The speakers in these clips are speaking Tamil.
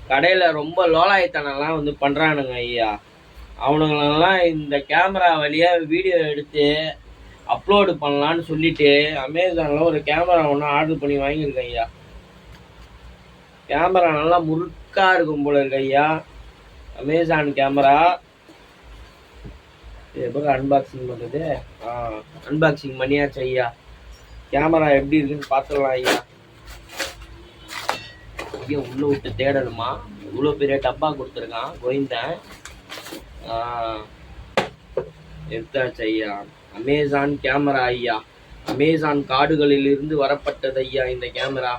கடையில் ரொம்ப லோலாயத்தனம்லாம் வந்து பண்ணுறானுங்க ஐயா. அவனுங்களெல்லாம் இந்த கேமரா வழியாக வீடியோ எடுத்து அப்லோடு பண்ணலான்னு சொல்லிட்டு அமேசானில் ஒரு கேமரா ஒன்று ஆர்டர் பண்ணி வாங்கியிருக்கேன் ஐயா. கேமரா நல்லா முறுக்காக இருக்கும் போல இருக்கு ஐயா. அமேசான் கேமரா எப்படி அன்பாக்சிங் பண்ணுறது? அன்பாக்சிங் பண்ணியாச்சு ஐயா. கேமரா எப்படி இருக்குன்னு பார்த்துடலாம் ஐயா. இங்கே உள்ளே விட்டு தேடணுமா? இவ்வளோ பெரிய டப்பா கொடுத்துருக்கான் கோவிந்தன். எடுத்தாச்சு ஐயா. அமேசான் கேமரா ஐயா. அமேசான் காடுகளிலிருந்து வரப்பட்டது ஐயா இந்த கேமரா.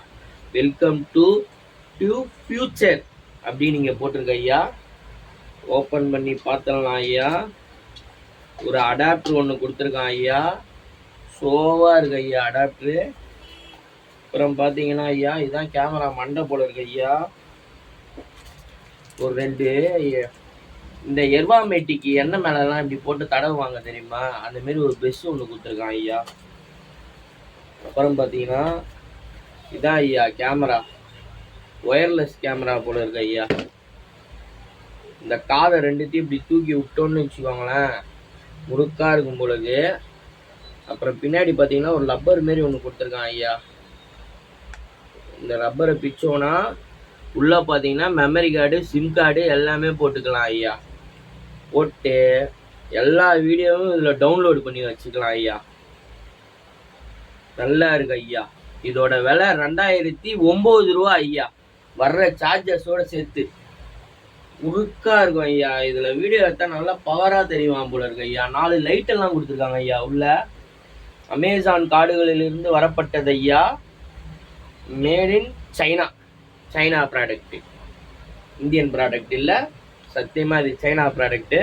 வெல்கம் டு ஃபியூச்சர் அப்படின்னு நீங்கள் போட்டிருக்க ஐயா. ஓப்பன் பண்ணி பார்த்துடலாம் ஐயா. ஒரு அடாப்டர் ஒன்று கொடுத்துருக்கான் ஐயா. ஷோவாக இருக்கு ஐயா அடாப்டரு. அப்புறம் பார்த்தீங்கன்னா ஐயா, இதுதான் கேமரா மண்டை போல இருக்கு ஐயா. ஒரு 2 இந்த எர்வாமேட்டிக்கு எண்ணெய் மேலெல்லாம் இப்படி போட்டு தடவுவாங்க தெரியுமா, அந்த மாரி ஒரு பெஸ் ஒன்று கொடுத்துருக்கான் ஐயா. அப்புறம் பார்த்தீங்கன்னா இதான் ஐயா கேமரா. ஒயர்லெஸ் கேமரா போல இருக்கு ஐயா. இந்த காதை 2த்தையும் இப்படி தூக்கி விட்டோன்னு வச்சுக்கோங்களேன், முறுக்காக இருக்கும் பொழுது. அப்புறம் பின்னாடி பார்த்தீங்கன்னா ஒரு ரப்பர் மாரி ஒன்று கொடுத்துருக்கான் ஐயா. இந்த ரப்பரை பிச்சோன்னா உள்ளே பார்த்தீங்கன்னா மெமரி கார்டு, சிம் கார்டு எல்லாமே போட்டுக்கலாம் ஐயா. போட்டு எல்லா வீடியோவும் இதில் டவுன்லோடு பண்ணி வச்சுக்கலாம் ஐயா. நல்லா இருக்கு ஐயா. இதோட விலை 2009 ரூபா ஐயா. வர்ற சார்ஜஸோடு சேர்த்து முறுக்காக இருக்கும் ஐயா. இதில் வீடியோ எடுத்தால் நல்லா பவராக தெரியும் போல இருக்கு ஐயா. 4 லைட்டெல்லாம் கொடுத்துருக்காங்க ஐயா உள்ள. அமேசான் காடுகளிலிருந்து வரப்பட்டது ஐயா. Made in China product, Indian product இல்லை. சத்தியமாக இது சைனா ப்ராடக்ட்டு.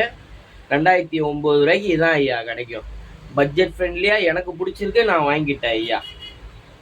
2009 ரூபாய்க்கு இதான் ஐயா கிடைக்கும். பட்ஜெட் ஃப்ரெண்ட்லியாக எனக்கு பிடிச்சிருக்கு, நான் வாங்கிட்டேன் ஐயா.